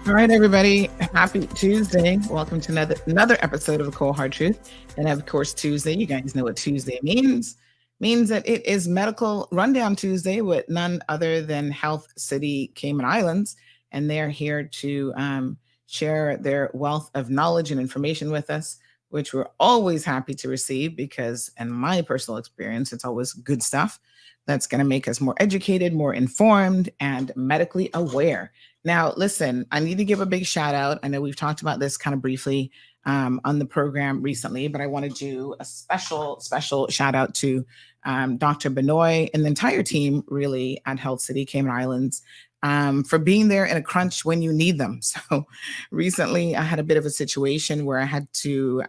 All right, everybody. Happy Tuesday. Welcome to another episode of A Cold Hard Truth. And of course, Tuesday, you guys know what Tuesday means. Means that it is Medical Rundown Tuesday with none other than Health City Cayman Islands. And they're here to share their wealth of knowledge and information with us, which we're always happy to receive because, in my personal experience, it's always good stuff that's going to make us more educated, more informed, and medically aware. Now, listen, I need to give a big shout out. I know we've talked about this kind of briefly on the program recently, but I want to do a special shout out to Dr. Benoit and the entire team, really, at Health City Cayman Islands. For being there in a crunch when you need them. So recently I had a bit of a situation where I had to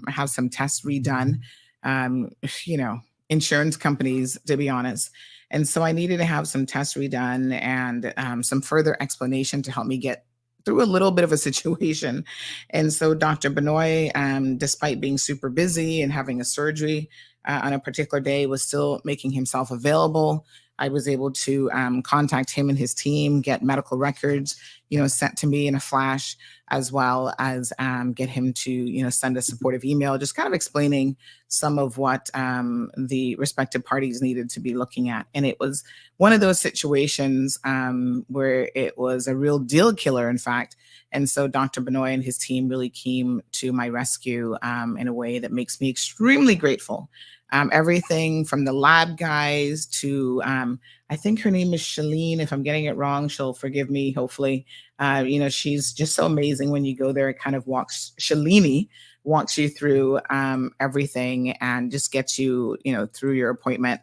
have some tests redone. Um, you know, insurance companies, to be honest. And so I needed to have some tests redone and some further explanation to help me get through a little bit of a situation. And so Dr. Benoit, despite being super busy and having a surgery on a particular day, was still making himself available. I was able to contact him and his team, get medical records, sent to me in a flash, as well as get him to, send a supportive email, just kind of explaining some of what the respective parties needed to be looking at. And it was one of those situations where it was a real deal killer, in fact. And so Dr. Benoit and his team really came to my rescue in a way that makes me extremely grateful. Everything from the lab guys to, I think her name is Shalene. If I'm getting it wrong, she'll forgive me, hopefully. She's just so amazing when you go there. It kind of Shalini walks you through everything and just gets you, through your appointment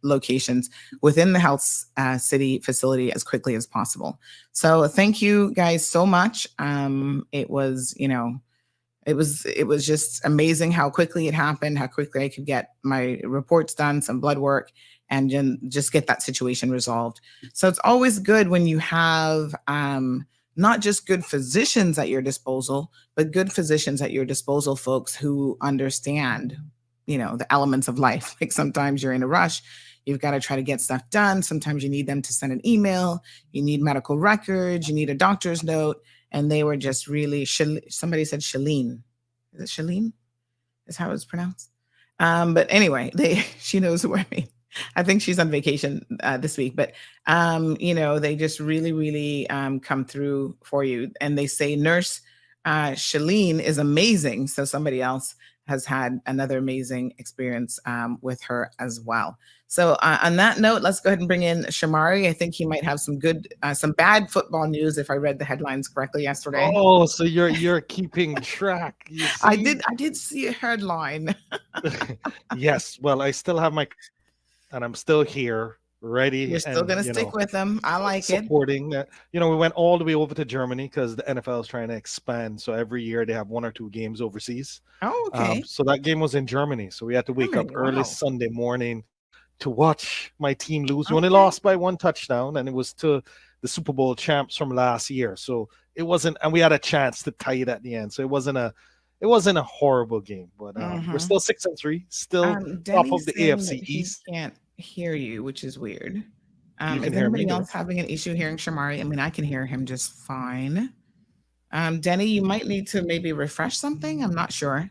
locations within the Health City facility as quickly as possible. So thank you guys so much. It was, it was just amazing how quickly it happened, how quickly I could get my reports done, some blood work, and just get that situation resolved. So it's always good when you have not just good physicians at your disposal, but good physicians at your disposal, folks who understand, the elements of life. Like sometimes you're in a rush. You've got to try to get stuff done. Sometimes you need them to send an email. You need medical records. You need a doctor's note. And they were just really, somebody said Shalene. Is it Shalene? Is how it's pronounced. But anyway, she knows who I mean. I think she's on vacation this week, but they just really, really come through for you. And they say Nurse Shalene is amazing. So somebody else has had another amazing experience with her as well. So on that note, let's go ahead and bring in Shamari. I think he might have some bad football news if I read the headlines correctly yesterday. Oh, so you're keeping track. You see? I did see a headline. Yes. Well, I still have and I'm still here, ready. You're still going to stick with them. I like supporting. We went all the way over to Germany because the NFL is trying to expand. So every year they have 1 or 2 games overseas. Oh, okay. So that game was in Germany. So we had to wake up early Sunday morning to watch my team lose. We only lost by 1 touchdown, and it was to the Super Bowl champs from last year. So it wasn't, and we had a chance to tie it at the end. So it wasn't a horrible game, but we're still 6-3, still top of the AFC East. He can't hear you, which is weird. Is anybody else having an issue hearing Shamari? I mean, I can hear him just fine. Denny, you might need to maybe refresh something. I'm not sure.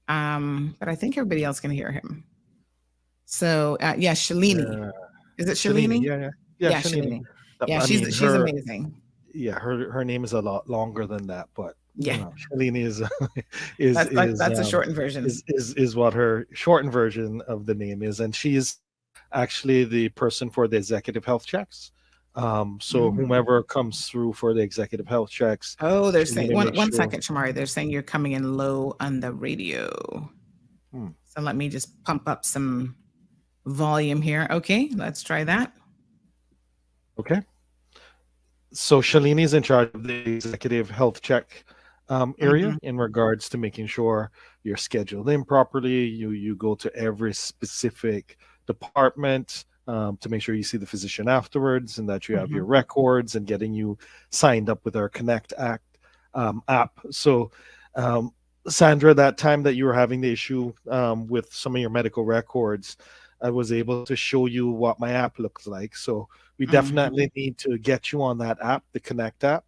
But I think everybody else can hear him. So Shalini. Is it Shalini? Yeah, Shalini. Yeah, she's amazing. Yeah, her name is a lot longer than that, but yeah, Shalini is that's a shortened version. Is what her shortened version of the name is, and she's actually the person for the executive health checks. So whomever comes through for the executive health checks. Oh, they're saying one second, Shamari. They're saying you're coming in low on the radio. So let me just pump up some volume here. Okay, let's try that. Okay. So Shalini is in charge of the executive health check area in regards to making sure you're scheduled in properly. You go to every specific department to make sure you see the physician afterwards and that you have your records and getting you signed up with our Connect Act app. So Sandra, that time that you were having the issue with some of your medical records, I was able to show you what my app looks like. So we definitely need to get you on that app, the Connect app.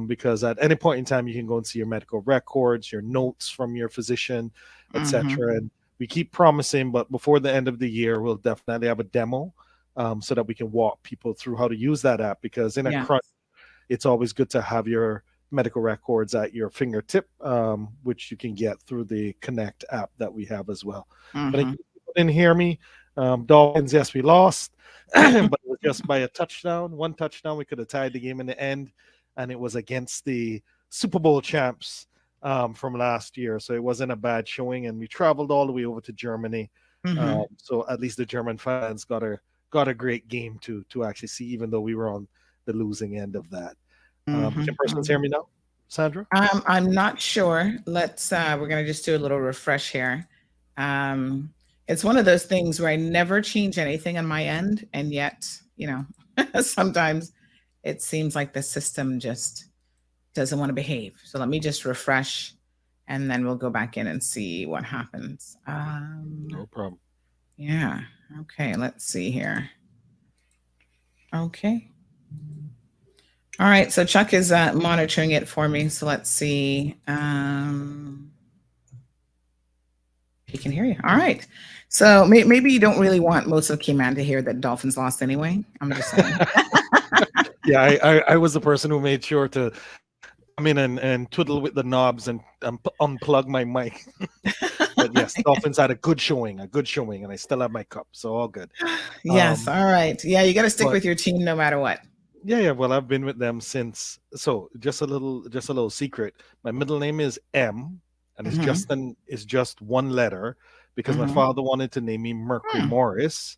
because at any point in time you can go and see your medical records, your notes from your physician, Mm-hmm. etc. And we keep promising, but before the end of the year, we'll definitely have a demo so that we can walk people through how to use that app. Because in a Yeah. crunch, it's always good to have your medical records at your fingertip, which you can get through the Connect app that we have as well. But in Mm-hmm. case people didn't hear me, Dolphins, yes, we lost, but it was just by a touchdown. One touchdown, we could have tied the game in the end, and it was against the Super Bowl champs from last year. So it wasn't a bad showing, and we traveled all the way over to Germany. Mm-hmm. So at least the German fans got a great game to actually see, even though we were on the losing end of that. Can persons Mm-hmm. hear me now, Sandra? I'm not sure. We're gonna just do a little refresh here. Um, it's one of those things where I never change anything on my end, and yet, sometimes it seems like the system just doesn't want to behave. So let me just refresh, and then we'll go back in and see what happens. No problem. Yeah. Okay, let's see here. Okay. All right, so Chuck is monitoring it for me. So let's see. He can hear you. All right. So maybe you don't really want most of Cayman to hear that Dolphins lost anyway. I'm just saying. Yeah, I was the person who made sure to come in and twiddle with the knobs and unplug my mic. But yes, Dolphins had a good showing, and I still have my cup, so all good. Yes. Um, All right. Yeah, you got to stick but with your team no matter what. yeah, yeah. Well, I've been with them since. So just a little secret. My middle name is M, and Hmm. it's just one letter because my Hmm. father wanted to name me Mercury Hmm. Morris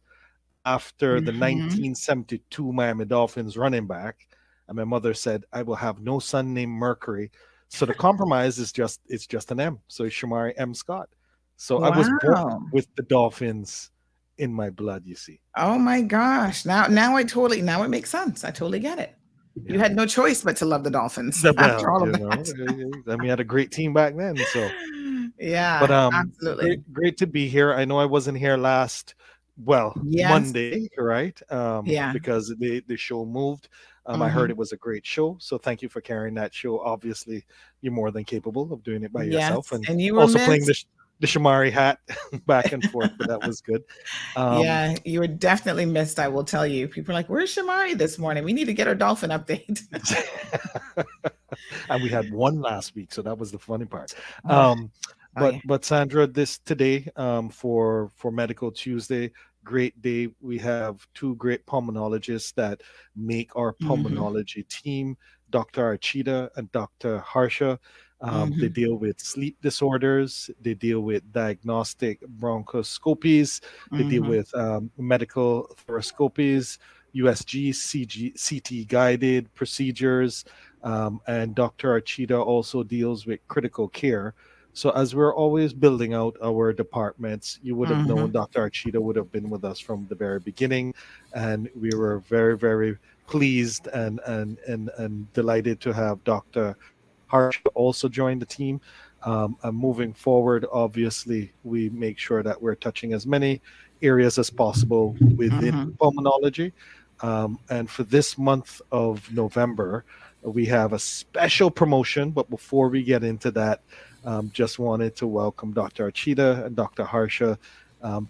after the Hmm. 1972 Miami Dolphins running back, and my mother said I will have no son named Mercury. So the compromise is just an M. So it's Shamari M. Scott. So I was born Wow. with the Dolphins in my blood. You see, Oh my gosh. Now now it makes sense. I totally get it. You yeah. had no choice but to love the Dolphins The after bell, all of that. and we had a great team back then. So, but Yeah, absolutely. great to be here. I know I wasn't here last, well, Yes. Monday, right? Yeah. Because the show moved. I heard Hmm. it was a great show, so thank you for carrying that show. Obviously, you're more than capable of doing it by yourself, Yes. and And you were also playing missed. the Shamari hat back and forth. But that was good. Um, Yeah, you were definitely missed, I will tell you. People are like, "Where's Shamari this morning? We need to get our dolphin update." and we had one last week, so that was the funny part. Oh, Um, oh yeah. but Sandra, this today for Medical Tuesday, great day. We have two great pulmonologists that make our Hmm. pulmonology team, Dr. Archita and Dr. Harsha. They Hmm. deal with sleep disorders. They deal with diagnostic bronchoscopies. They deal Hmm. with medical thoracoscopies, USG, CT guided procedures, and Dr. Archita also deals with critical care. So as we're always building out our departments, you would have known Hmm. Dr. Archita would have been with us from the very beginning, and we were very, very pleased and delighted to have Dr. Harsha also join the team. And moving forward, obviously, we make sure that we're touching as many areas as possible within Hmm. pulmonology. And for this month of November, we have a special promotion. But before we get into that, just wanted to welcome Dr. Archita and Dr. Harsha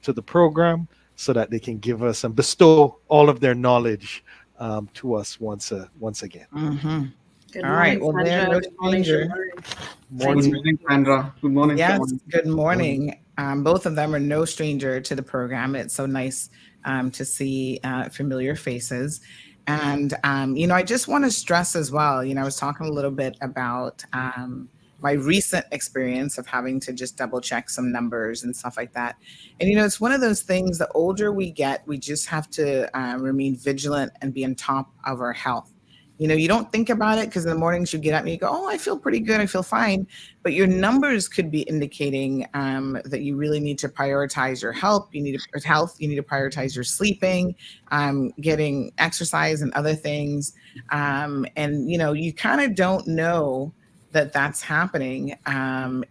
to the program so that they can give us and bestow all of their knowledge to us once again. Hmm. Good All right. morning, Well, they're Sandra. no Good morning, stranger. Shamari. Morning. Good Thanks for morning, joining us. Sandra. Good morning, Yes. Sean. Good Good morning. morning. Both of them are no stranger to the program. It's so nice to see familiar faces. And, I just want to stress as well, I was talking a little bit about my recent experience of having to just double check some numbers and stuff like that. And, it's one of those things, the older we get, we just have to remain vigilant and be on top of our health. You don't think about it because in the mornings you get up and you go, oh, I feel pretty good. I feel fine, but your numbers could be indicating that you really need to prioritize your health. You need to prioritize your sleeping, getting exercise and other things. And you kind of don't know that that's happening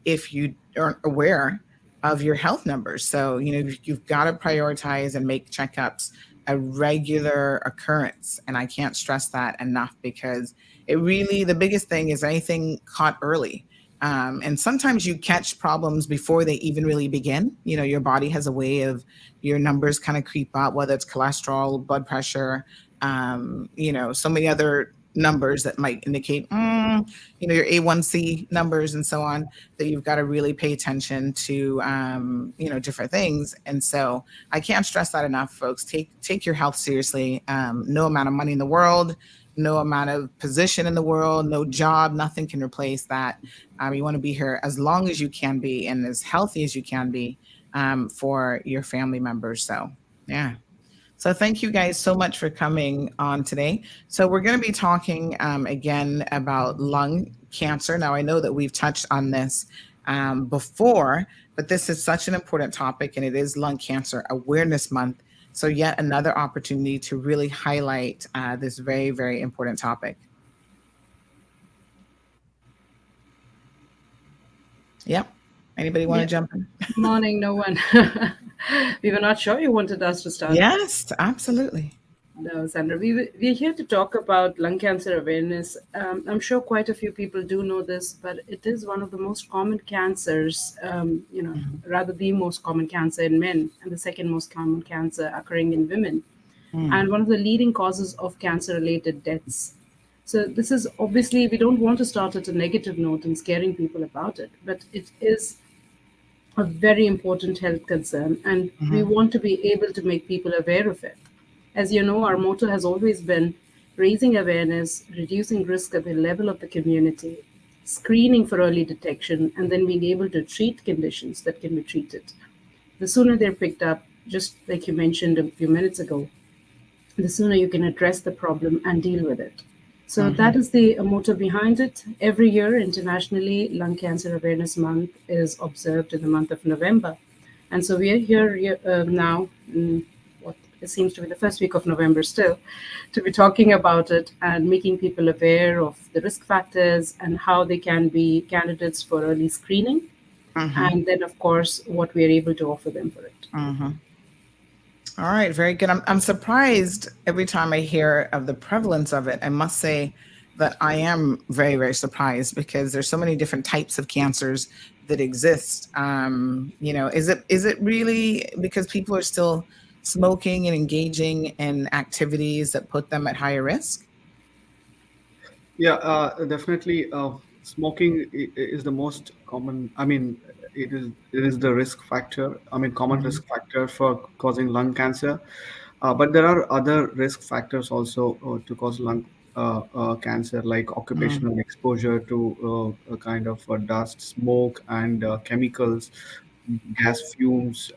if you aren't aware of your health numbers. So you've got to prioritize and make checkups a regular occurrence. And I can't stress that enough, because it really, the biggest thing is anything caught early. And sometimes you catch problems before they even really begin. You know, your body has a way of, your numbers kind of creep up, whether it's cholesterol, blood pressure, so many other numbers that might indicate, your A1C numbers and so on, that you've got to really pay attention to, different things. And so I can't stress that enough, folks. Take your health seriously. No amount of money in the world, no amount of position in the world, no job, nothing can replace that. You want to be here as long as you can be and as healthy as you can be, for your family members. So, yeah. So thank you guys so much for coming on today. So we're going to be talking again about lung cancer. Now, I know that we've touched on this before, but this is such an important topic, and it is Lung Cancer Awareness Month. So yet another opportunity to really highlight this very, very important topic. Yep. Anybody want to Yeah, jump in? morning, no one. We were not sure you wanted us to start. Yes, absolutely. No, Sandra, we're here to talk about lung cancer awareness. I'm sure quite a few people do know this, but it is one of the most common cancers, rather the most common cancer in men, and the second most common cancer occurring in women, and one of the leading causes of cancer-related deaths. So this is obviously, we don't want to start at a negative note and scaring people about it, but it is a very important health concern, and we Mm-hmm. want to be able to make people aware of it. As you know, our motto has always been raising awareness, reducing risk at the level of the community, screening for early detection, and then being able to treat conditions that can be treated. The sooner they're picked up, just like you mentioned a few minutes ago, the sooner you can address the problem and deal with it. So Mm-hmm. that is the motto behind it. Every year, internationally, Lung Cancer Awareness Month is observed in the month of November. And so we are here now, in what it seems to be the first week of November still, to be talking about it and making people aware of the risk factors and how they can be candidates for early screening. Mm-hmm. And then, of course, what we are able to offer them for it. Mm-hmm. All right, very good. I'm surprised every time I hear of the prevalence of it. I must say that I am very, very surprised, because there's so many different types of cancers that exist. Is it really because people are still smoking and engaging in activities that put them at higher risk? Yeah, definitely. Smoking is the most common. I mean, it is the risk factor. I mean, common Mm-hmm. risk factor for causing lung cancer. But there are other risk factors also to cause lung cancer, like occupational exposure to a kind of dust, smoke, and chemicals, gas fumes.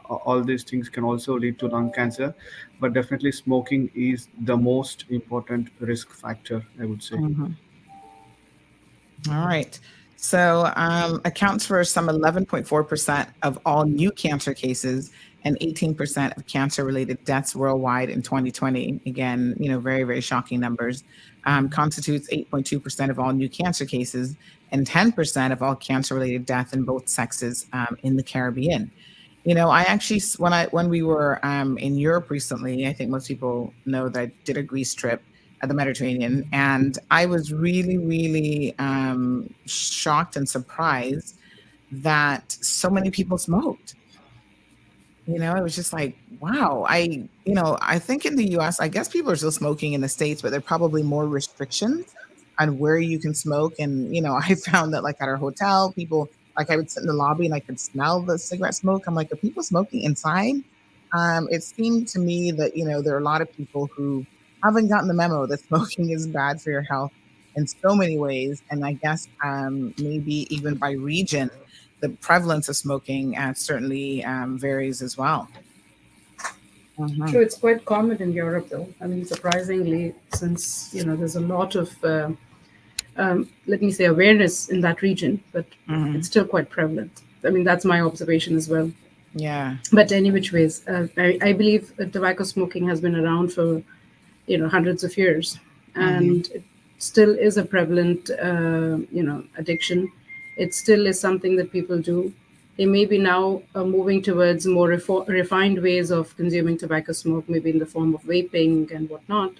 All these things can also lead to lung cancer. But definitely, smoking is the most important risk factor, I would say. Mm-hmm. All right. So, accounts for some 11.4% of all new cancer cases and 18% of cancer related deaths worldwide in 2020. Again, very, very shocking numbers. Constitutes 8.2% of all new cancer cases and 10% of all cancer related death in both sexes, in the Caribbean. I actually, when we were in Europe recently, I think most people know that I did a Greece trip at the Mediterranean, and I was really, really shocked and surprised that so many people smoked. It was just like, wow. I think in the US, I guess people are still smoking in the States, but there are probably more restrictions on where you can smoke. And, I found that, like, at our hotel, people, like, I would sit in the lobby and I could smell the cigarette smoke. I'm like, are people smoking inside? It seemed to me that, there are a lot of people who haven't gotten the memo that smoking is bad for your health in so many ways. And I guess maybe even by region, the prevalence of smoking certainly varies as well. True, Hmm. it's quite common in Europe, though. I mean, surprisingly, since there's a lot of let me say, awareness in that region, but it's Hmm. still quite prevalent. I mean, that's my observation as well. Yeah. But any which ways, I believe tobacco smoking has been around for hundreds of years, Hmm. and it still is a prevalent addiction. It still is something that people do. They may be now moving towards more refined ways of consuming tobacco smoke, maybe in the form of vaping and whatnot.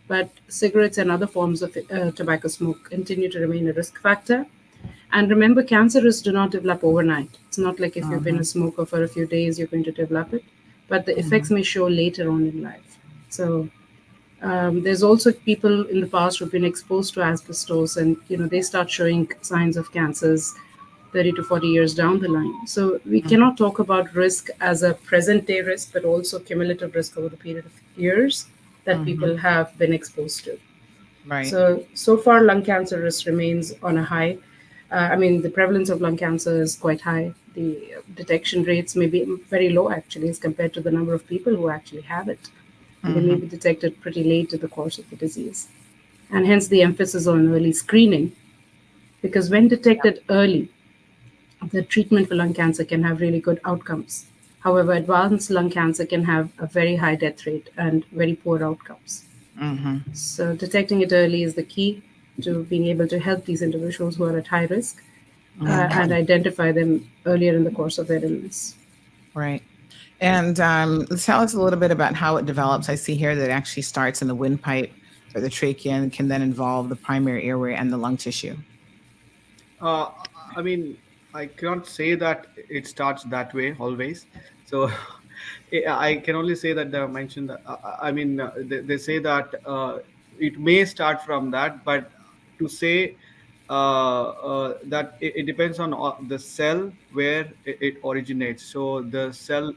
But cigarettes and other forms of tobacco smoke continue to remain a risk factor. And remember, cancers do not develop overnight. It's not like if you've been a smoker for a few days, you're going to develop it, but the effects may show later on in life. So there's also people in the past who've been exposed to asbestos, and they start showing signs of cancers 30 to 40 years down the line. So we cannot talk about risk as a present day risk, but also cumulative risk over the period of years that people have been exposed to. Right. So far, lung cancer risk remains on a high. I mean, the prevalence of lung cancer is quite high. The detection rates may be very low, actually, as compared to the number of people who actually have it. And they may be detected pretty late in the course of the disease. And hence the emphasis on early screening, because when detected early, the treatment for lung cancer can have really good outcomes. However, advanced lung cancer can have a very high death rate and very poor outcomes. So detecting it early is the key to being able to help these individuals who are at high risk and identify them earlier in the course of their illness. Right. And tell us a little bit about how it develops. I see here that it actually starts in the windpipe or the trachea and can then involve the primary airway and the lung tissue. Uh, I mean, I cannot say that it starts that way always. So I can only say that they mentioned that. I mean, they say that it may start from that, but to say that it depends on the cell where it originates. So the cell,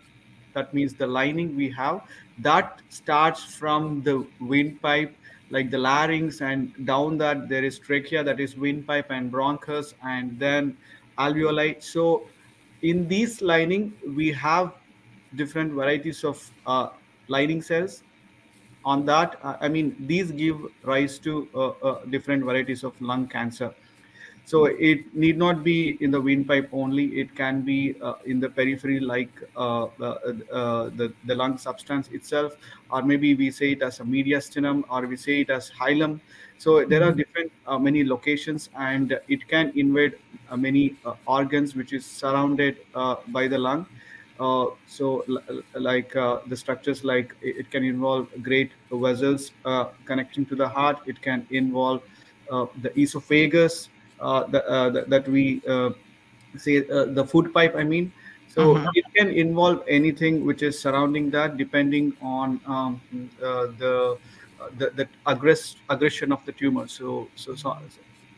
that means the lining we have, that starts from the windpipe, like the larynx, and down that there is trachea, that is windpipe and bronchus, and then alveoli. So in this lining we have different varieties of lining cells. On that, I mean, these give rise to different varieties of lung cancer. So it need not be in the windpipe only. It can be in the periphery, like the lung substance itself, or maybe we say it as a mediastinum, or we say it as hilum. So there are different many locations, and it can invade many organs which is surrounded by the lung. Like the structures, like it can involve great vessels connecting to the heart. It can involve the esophagus, that we say the food pipe, I mean. So it can involve anything which is surrounding that, depending on the aggression of the tumor. So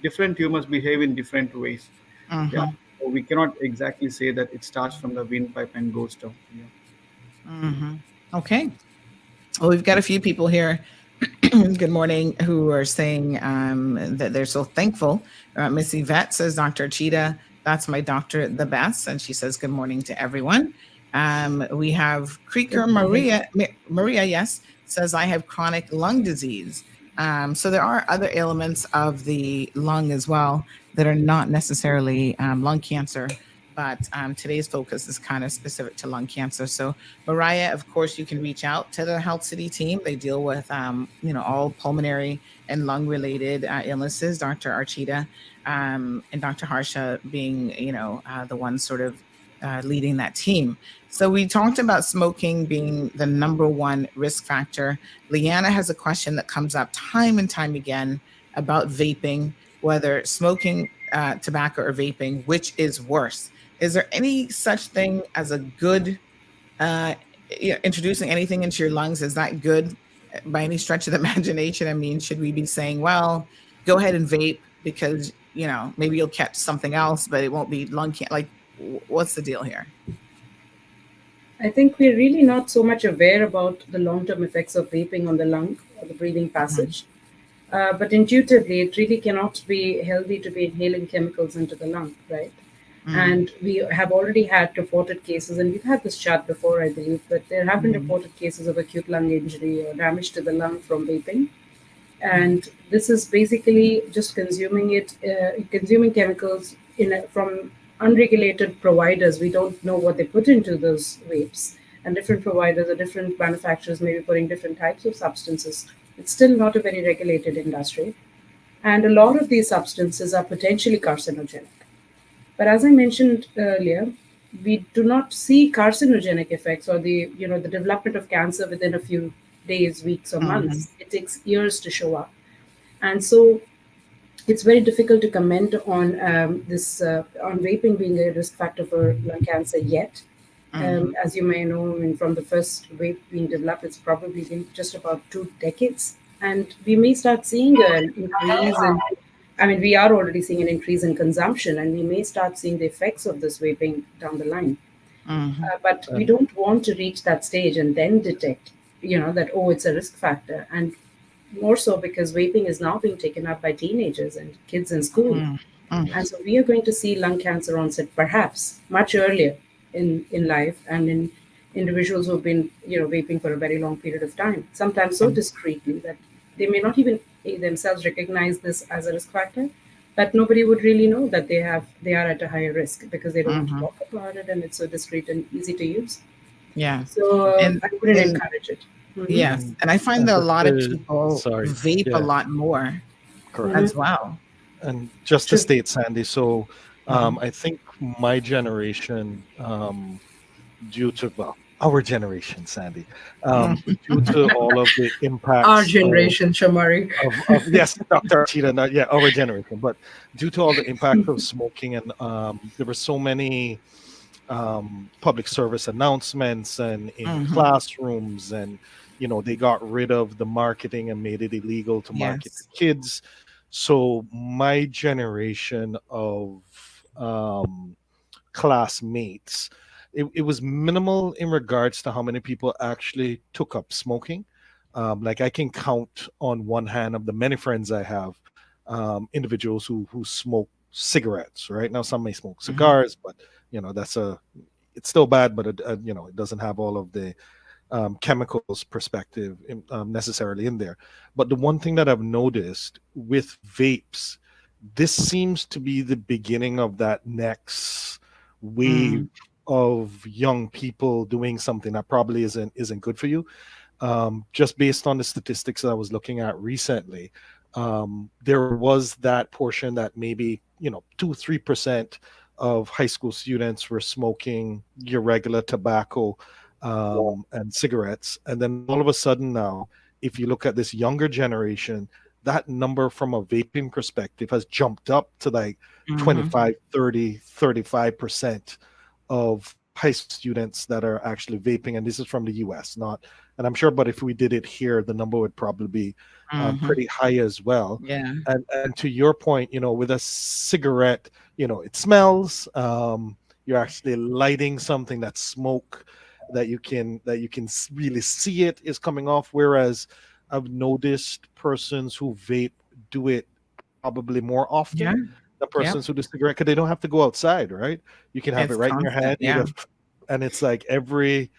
different tumors behave in different ways. Yeah. So we cannot exactly say that it starts from the windpipe and goes down. Yeah. Okay. Well, we've got a few people here. Good morning, who are saying that they're so thankful. Miss Yvette says, Dr. Cheetah, that's my doctor, the best. And she says, good morning to everyone. We have Creeker Maria, yes, says, I have chronic lung disease. So there are other ailments of the lung as well that are not necessarily lung cancer, but today's focus is kind of specific to lung cancer. So Mariah, of course, you can reach out to the Health City team. They deal with, all pulmonary and lung related illnesses. Dr. Archita and Dr. Harsha being, the one sort of leading that team. So we talked about smoking being the number one risk factor. Leanna has a question that comes up time and time again about vaping, whether smoking tobacco or vaping, which is worse. Is there any such thing as a good introducing anything into your lungs? Is that good by any stretch of the imagination? I mean, should we be saying, well, go ahead and vape because, maybe you'll catch something else, but it won't be lung cancer? Like, what's the deal here? I think we're really not so much aware about the long-term effects of vaping on the lung or the breathing passage. But intuitively, it really cannot be healthy to be inhaling chemicals into the lung, right? And we have already had reported cases, and we've had this chat before, I believe, but there have been reported cases of acute lung injury or damage to the lung from vaping. And this is basically just consuming chemicals from unregulated providers. We don't know what they put into those vapes, and different providers or different manufacturers may be putting different types of substances. It's still not a very regulated industry, and a lot of these substances are potentially carcinogenic. But as I mentioned earlier, we do not see carcinogenic effects or the development of cancer within a few days, weeks, or Mm-hmm. months. It takes years to show up, and so it's very difficult to comment on this on vaping being a risk factor for lung cancer yet. Mm-hmm. As you may know, I mean, from the first vape being developed, it's probably been just about 2 decades, and we may start seeing an increase in. I mean, we are already seeing an increase in consumption, and we may start seeing the effects of this vaping down the line. Mm-hmm. But we And don't want to reach that stage and then detect, that, oh, it's a risk factor. And more so because vaping is now being taken up by teenagers and kids in school. Mm-hmm. And yes, so we are going to see lung cancer onset perhaps much earlier in life and in individuals who've been, vaping for a very long period of time, sometimes so discreetly that they may not even themselves recognize this as a risk factor, but nobody would really know that they are at a higher risk because they don't want to Mm-hmm. talk about it and it's so discreet and easy to use. Yeah. So And I wouldn't and encourage it. Mm-hmm. yes, and and I find and that a just lot of to, people sorry, vape a yeah, lot more correct. Mm-hmm. as well. And just to True. state, Sandy, so Mm-hmm. I think my generation, due to, well, our generation, Sandy, due to all of the Our impacts generation, Shamari. of yes, Dr. Archita, not yeah, our generation, but due to all the impact of smoking, and there were so many public service announcements and in Mm-hmm. classrooms, and they got rid of the marketing and made it illegal to market to Yes. kids. So my generation of um, classmates, it was minimal in regards to how many people actually took up smoking. Like I can count on one hand of the many friends I have, individuals who smoke cigarettes. Right now, some may smoke Mm-hmm. cigars, but that's it's still bad, but it doesn't have all of the chemicals perspective necessarily in there. But the one thing that I've noticed with vapes, this seems to be the beginning of that next Mm-hmm. wave of young people doing something that probably isn't good for you. Just based on the statistics that I was looking at recently, there was that portion that maybe 2-3% of high school students were smoking your regular tobacco and cigarettes, and then all of a sudden now, if you look at this younger generation, that number from a vaping perspective has jumped up to like Mm-hmm. 25, 30, 35% of high school students that are actually vaping, and this is from the US, not, and I'm sure, but if we did it here, the number would probably be Mm-hmm. pretty high as well. Yeah. And to your point, with a cigarette, it smells. You're actually lighting something that smoke that you can really see it is coming off. Whereas I've noticed persons who vape do it probably more Yeah. often than Yep. persons who do cigarette, because they don't have to go outside, right? You can have it It's right in your hand. constant. You Yeah. just, and it's like every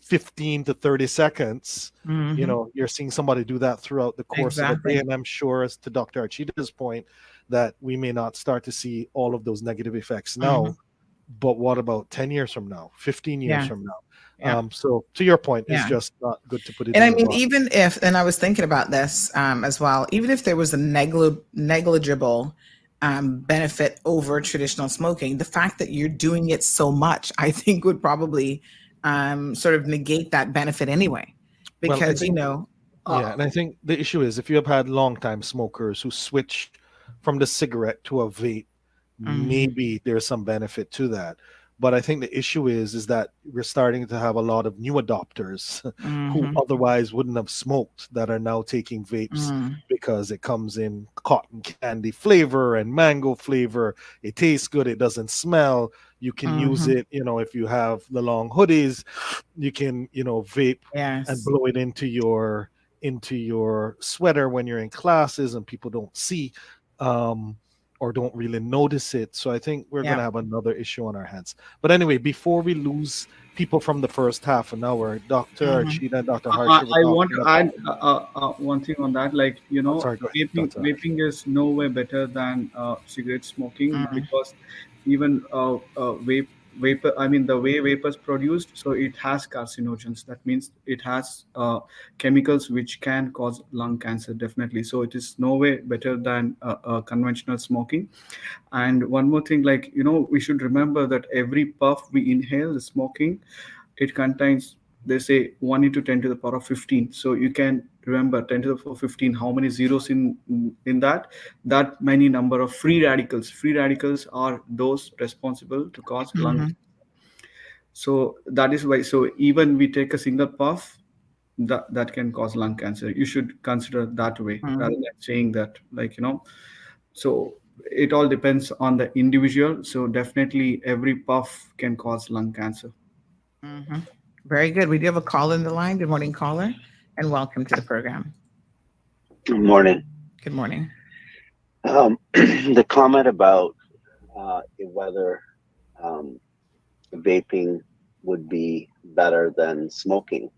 15 to 30 seconds, Mm-hmm. you're seeing somebody do that throughout the course of the day. Exactly. And I'm sure, as to Dr. Archita's point, that we may not start to see all of those negative effects Mm-hmm. now, but what about 10 years from now, 15 years Yeah. from now? Yeah. So to your point, it's Yeah. just not good to put it And in I a mean, box. even if, and I was thinking about this as well, even if there was a negligible benefit over traditional smoking, the fact that you're doing it so much, I think would probably sort of negate that benefit anyway. Well, I Because, think, uh, yeah, and I think the issue is, if you have had long-time smokers who switch from the cigarette to a vape, mhm, maybe there's some benefit to that. But I think the issue is that we're starting to have a lot of new adopters who mhm, otherwise wouldn't have smoked, that are now taking vapes mm, because it comes in cotton candy flavor and mango flavor. It tastes good. It doesn't smell. You can use mhm, it, if you have the long hoodies, you can, vape and yes, blow it into your sweater when you're in classes and people don't see, um, or don't really notice it. So I think we're going yeah, to have another issue on our hands. But anyway, before we lose people from the first half an hour, Dr. mhm, Archita and Dr. I, Harsha were I want talking to about. add one thing on that. Like, I'm sorry, go ahead, vaping Dr. Harsha. vaping is no way better than cigarette smoking, mm, because even vape. vapor, I mean the way vapors produced, so it has carcinogens. That means it has chemicals which can cause lung cancer, definitely. So it is no way better than conventional smoking. And one more thing, like, we should remember that every puff we inhale, the smoking, it contains, they say, 1 into 10 to the power of 15. So you can remember 10 to the power of 15, how many zeros in that many number of free radicals. Free radicals are those responsible to cause lung. Mm-hmm. So that is why, so even we take a single puff, that can cause lung cancer. You should consider that way rather than saying that, like, so it all depends on the individual. So definitely every puff can cause lung cancer. Mm-hmm. Very good. We do have a call in the line. Good morning, caller, and welcome to the program. Good morning. Good morning. The comment about whether vaping would be better than smoking,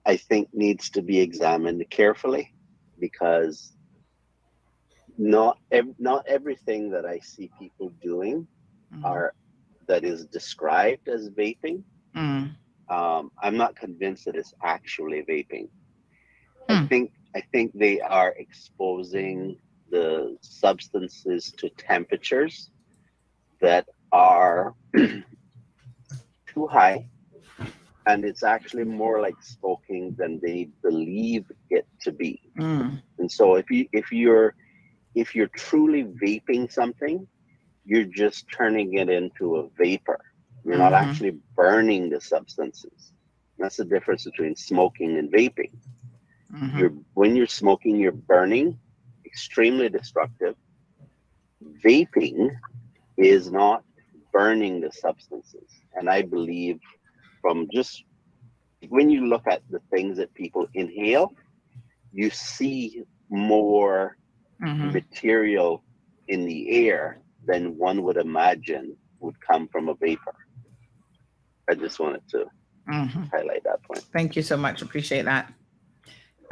I think needs to be examined carefully, because not everything that I see people doing are that is described as vaping. Mm. I'm not convinced that it's actually vaping. Hmm. I think they are exposing the substances to temperatures that are too high, and it's actually more like smoking than they believe it to be. Mm. And so if you're truly vaping something, you're just turning it into a vapor. You're not Mm-hmm. actually burning the substances. That's the difference between smoking and vaping. Mm-hmm. When you're smoking, you're burning, extremely destructive. Vaping is not burning the substances. And I believe, from just when you look at the things that people inhale, you see more Mm-hmm. material in the air than one would imagine would come from a vapor. I just wanted to Mm-hmm. highlight that point. Thank you so much. Appreciate that.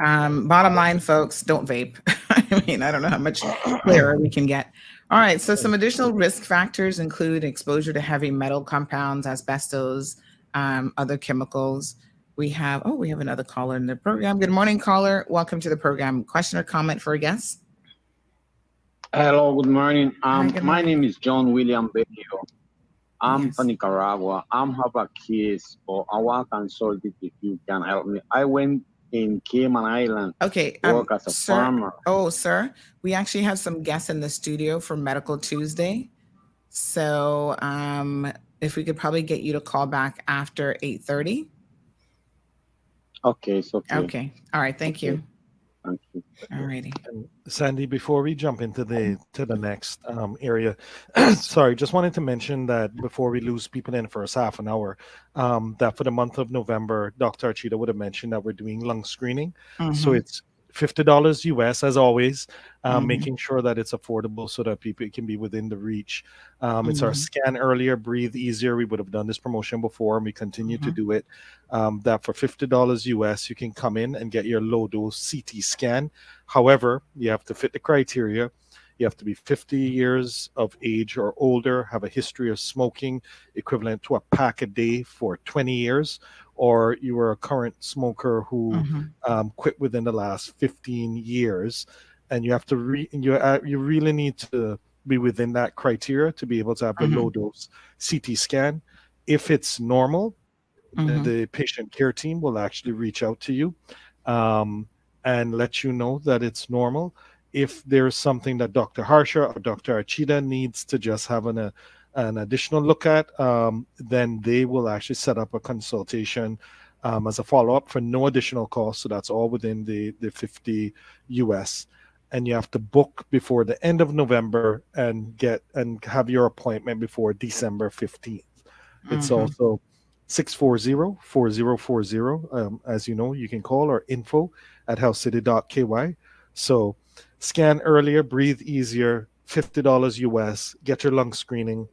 Bottom line, folks, don't vape. I mean, I don't know how much clearer we can get. All right. So some additional risk factors include exposure to heavy metal compounds, asbestos, other chemicals. We have another caller in the program. Good morning, caller. Welcome to the program. Question or comment for a guest? Hello, good morning. Hi, good My morning. name is John William Bello. I'm Yes. from Nicaragua. I'm have a case, or I want to consult it if you can help me. I went in Cayman Island Okay. work as a Sir. farmer. Oh, sir, we actually have some guests in the studio for Medical Tuesday. So if we could probably get you to call back after 8:30. Okay, it's okay. Okay. All right. Thank you. Thank you. All righty. And Sandy, before we jump into the next area, sorry, just wanted to mention that before we lose people in the first half an hour, that for the month of November, Dr. Archita would have mentioned that we're doing lung screening. So it's $50 US, as always, making sure that it's affordable so that people can be within the reach. It's our scan earlier, breathe easier. We would have done this promotion before, and we continue to do it. That for $50 US, you can come in and get your low dose CT scan. However, you have to fit the criteria. You have to be 50 years of age or older, have a history of smoking equivalent to a pack a day for 20 years, or you are a current smoker who quit within the last 15 years. And you have to you really need to be within that criteria to be able to have the low dose CT scan. If it's normal, then the patient care team will actually reach out to you and let you know that it's normal. If there's something that Dr. Harsha or Dr. Archita needs to just have an additional look at, then they will actually set up a consultation as a follow-up for no additional cost. So that's all within the 50 US. And you have to book before the end of November and have your appointment before December 15th. It's also 640-4040. As you know, you can call or info@healthcity.ky. So scan earlier, breathe easier, $50 US, get your lung screening,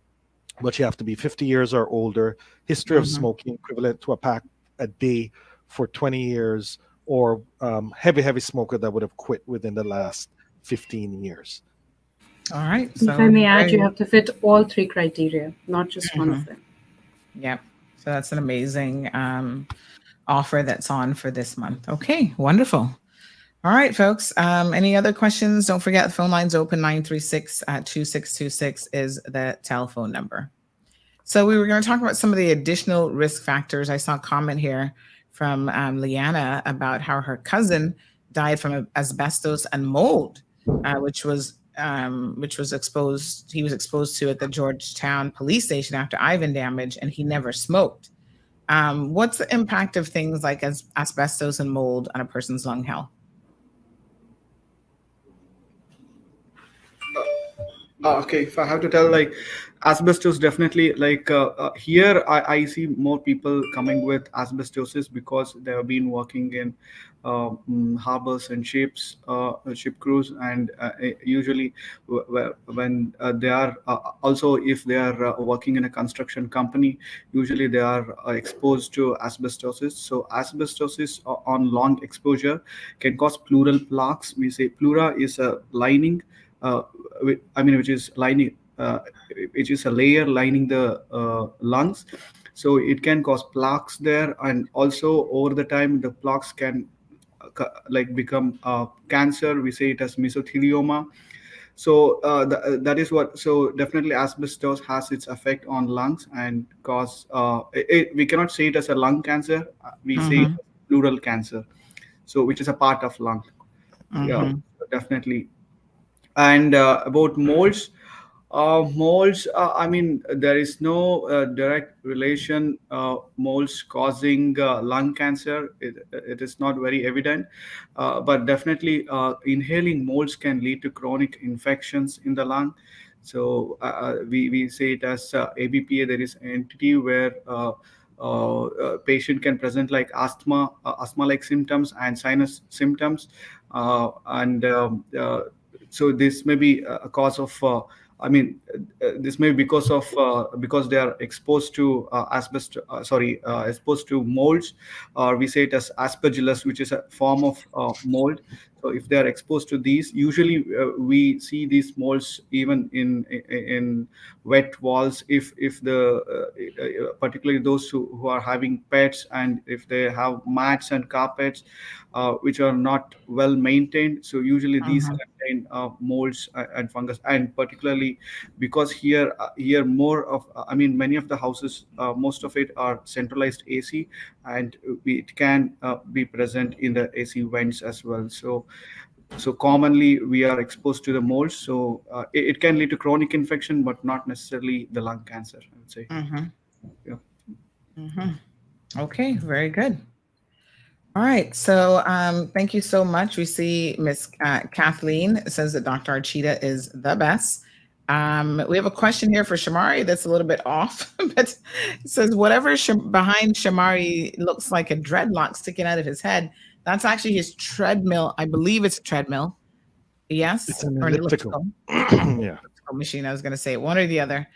but you have to be 50 years or older, history of smoking equivalent to a pack a day for 20 years, or heavy smoker that would have quit within the last 15 years. All right. If I So may add, you very, have to fit all three criteria, not just one of them. yep. So that's an amazing offer that's on for this month. Okay, wonderful. All right, folks. Any other questions? Don't forget the phone line's open. 936-2626 is the telephone number. So we were going to talk about some of the additional risk factors. I saw a comment here from Leanna about how her cousin died from asbestos and mold, which was exposed. He was exposed to at the Georgetown police station after Ivan damage, and he never smoked. What's the impact of things like asbestos and mold on a person's lung health? Okay, if I have to tell, like asbestos, definitely, like here I see more people coming with asbestosis because they have been working in harbors and ships, ship crews, and usually when they are also, if they are working in a construction company, usually they are exposed to asbestosis. So asbestosis on long exposure can cause pleural plaques. We say pleura is a lining, which is lining, which is a layer lining the lungs. So it can cause plaques there, and also over the time the plaques can like become cancer. We say it as mesothelioma. So that is what. So definitely asbestos has its effect on lungs and cause. We cannot say it as a lung cancer. We say it as pleural cancer. So which is a part of lung. Yeah, definitely. And about molds, I mean, there is no direct relation, molds causing lung cancer. It is not very evident, but definitely inhaling molds can lead to chronic infections in the lung. So we say it as ABPA. There is an entity where patient can present like asthma-like symptoms and sinus symptoms, and so this may be a cause of this may be because they are exposed to exposed to molds, or we say it as aspergillus, which is a form of mold. So if they are exposed to these, usually we see these molds even in wet walls. If the particularly those who are having pets, and if they have mats and carpets which are not well maintained, so usually these contain molds and fungus. And particularly because here more of many of the houses, most of it are centralized AC, and it can be present in the AC vents as well. So commonly we are exposed to the molds, so it can lead to chronic infection, but not necessarily the lung cancer, I would say. Yeah. Okay, very good. All right, so thank you so much. We see Miss Kathleen says that Dr. Archita is the best. We have a question here for Shamari that's a little bit off, but it says whatever behind Shamari looks like a dreadlock sticking out of his head, that's actually his treadmill. I believe it's a treadmill. Yes, it's an or elliptical. Yeah, machine. I was going to say one or the other.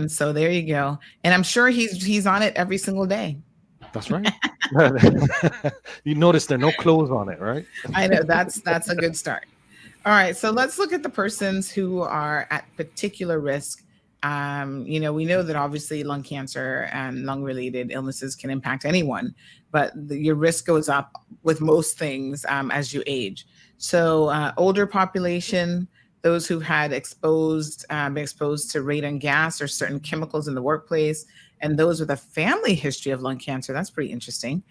So there you go, and I'm sure he's on it every single day. That's right. You notice there are no clothes on it, right? I know that's a good start. All right, so let's look at the persons who are at particular risk. We know that obviously lung cancer and lung-related illnesses can impact anyone, but your risk goes up with most things as you age. So older population, those who've had been exposed to radon gas or certain chemicals in the workplace, and those with a family history of lung cancer. That's pretty interesting.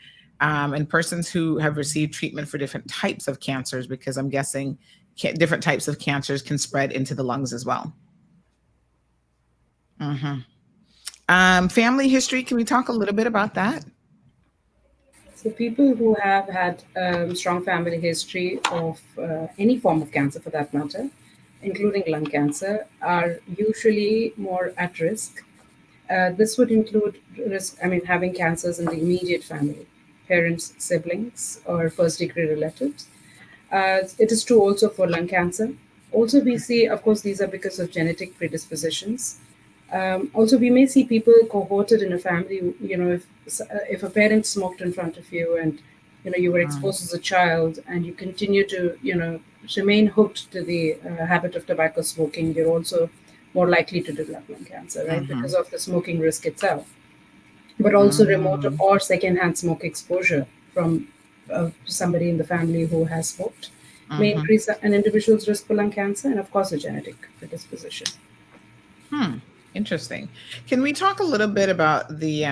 And persons who have received treatment for different types of cancers, because I'm guessing different types of cancers can spread into the lungs as well. Family history, can we talk a little bit about that? So people who have had strong family history of any form of cancer for that matter, including lung cancer, are usually more at risk. This would include having cancers in the immediate family, parents, siblings, or first-degree relatives. It is true also for lung cancer. Also, we see, of course, these are because of genetic predispositions. Also, we may see people cohorted in a family. If a parent smoked in front of you, and you were exposed as a child and you continue to, remain hooked to the habit of tobacco smoking, you're also more likely to develop lung cancer, right? Mm-hmm. Because of the smoking risk itself, but also remote Mm-hmm. or secondhand smoke exposure from somebody in the family who has smoked may Mm-hmm. increase an individual's risk for lung cancer, and of course, a genetic predisposition. Interesting. Can we talk a little bit about the,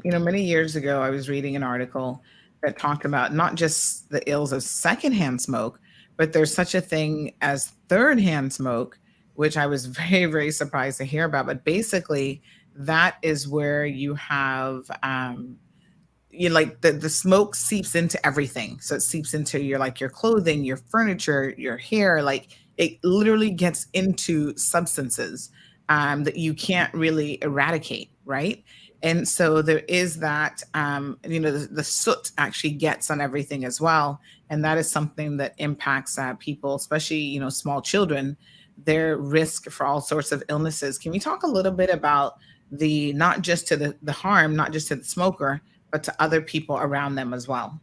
many years ago, I was reading an article that talked about not just the ills of secondhand smoke, but there's such a thing as third hand smoke, which I was very, very surprised to hear about. But basically, that is where you have, like the smoke seeps into everything, so it seeps into your clothing, your furniture, your hair, like it literally gets into substances that you can't really eradicate, right? And so there is that, the soot actually gets on everything as well, and that is something that impacts people, especially small children, their risk for all sorts of illnesses. Can we talk a little bit about the not just to the harm, not just to the smoker, but to other people around them as well?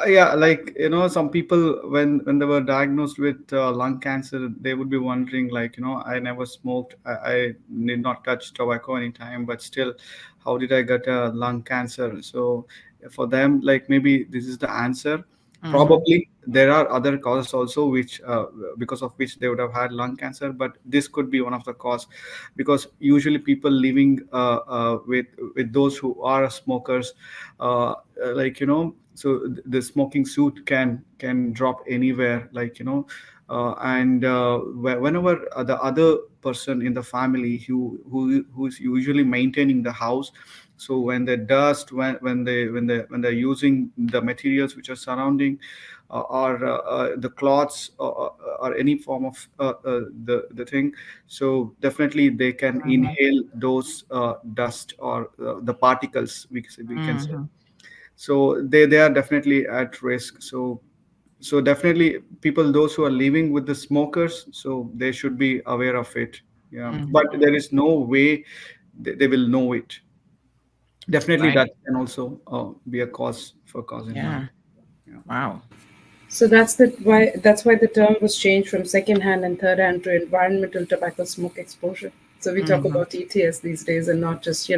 Yeah, like some people when they were diagnosed with lung cancer, they would be wondering, like, I never smoked, I did not touch tobacco anytime, but still, how did I get lung cancer? So for them, like, maybe this is the answer. Mm-hmm. Probably there are other causes also, which because of which they would have had lung cancer, but this could be one of the cause, because usually people living with those who are smokers, like, so the smoking suit can drop anywhere, like, and whenever the other person in the family who's usually maintaining the house, so when the dust, when they're using the materials which are surrounding, or the cloths, or any form of the thing, so definitely they can Mm-hmm. inhale those dust, or the particles, we can say. Mm-hmm. So they are definitely at risk. So definitely people, those who are living with the smokers, so they should be aware of it. Yeah, but Mm-hmm. there is no way they will know it. Definitely Right. that can also be a cause for causing lung. Yeah. Yeah. Wow. So that's why the term was changed from secondhand and third hand to environmental tobacco smoke exposure. So we talk Mm-hmm. about ETS these days, and not just,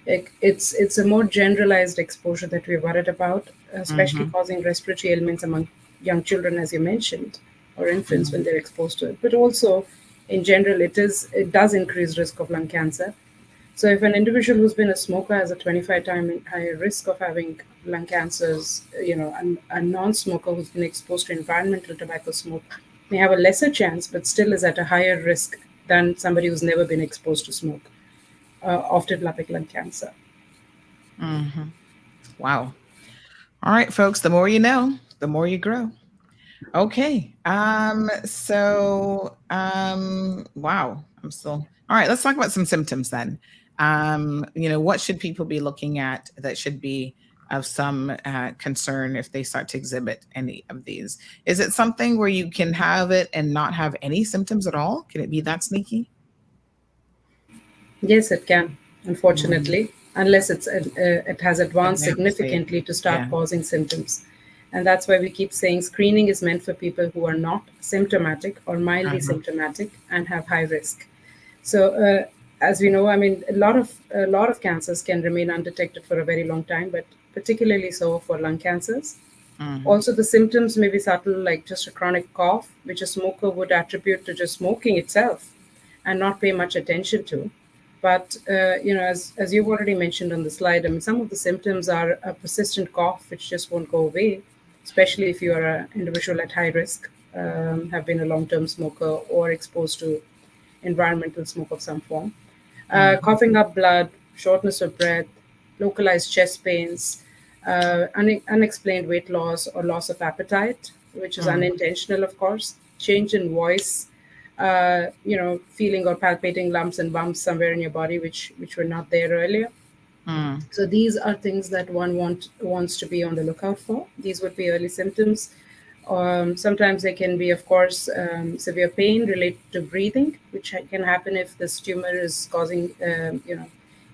it's a more generalized exposure that we're worried about, especially Mm-hmm. causing respiratory ailments among young children, as you mentioned, or infants Mm-hmm. when they're exposed to it. But also, in general, it does increase risk of lung cancer. So, if an individual who's been a smoker has a 25 times higher risk of having lung cancers, and a non-smoker who's been exposed to environmental tobacco smoke may have a lesser chance, but still is at a higher risk than somebody who's never been exposed to smoke of developing lung cancer. Mm-hmm. Wow. All right, folks, the more you know, the more you grow. Okay. Wow. I'm still all right. Let's talk about some symptoms then. What should people be looking at that should be of some concern if they start to exhibit any of these? Is it something where you can have it and not have any symptoms at all? Can it be that sneaky? Yes, it can, Mm, unfortunately, unless it has advanced advanced stage. significantly to start Yeah. causing symptoms. And that's why we keep saying screening is meant for people who are not symptomatic or mildly Uh-huh. symptomatic and have high risk. So, as we know, I mean, a lot of cancers can remain undetected for a very long time, but particularly so for lung cancers. Mm-hmm. Also, the symptoms may be subtle, like just a chronic cough, which a smoker would attribute to just smoking itself and not pay much attention to. But as you've already mentioned on the slide, I mean, some of the symptoms are a persistent cough, which just won't go away, especially if you are an individual at high risk, have been a long-term smoker or exposed to environmental smoke of some form. Mm-hmm. Coughing up blood, shortness of breath, localized chest pains, unexplained weight loss or loss of appetite, which is Mm-hmm. unintentional, of course, change in voice, feeling or palpating lumps and bumps somewhere in your body, which were not there earlier. Mm-hmm. So these are things that one wants to be on the lookout for. These would be early symptoms. Sometimes there can be, of course, severe pain related to breathing, which can happen if this tumor is causing,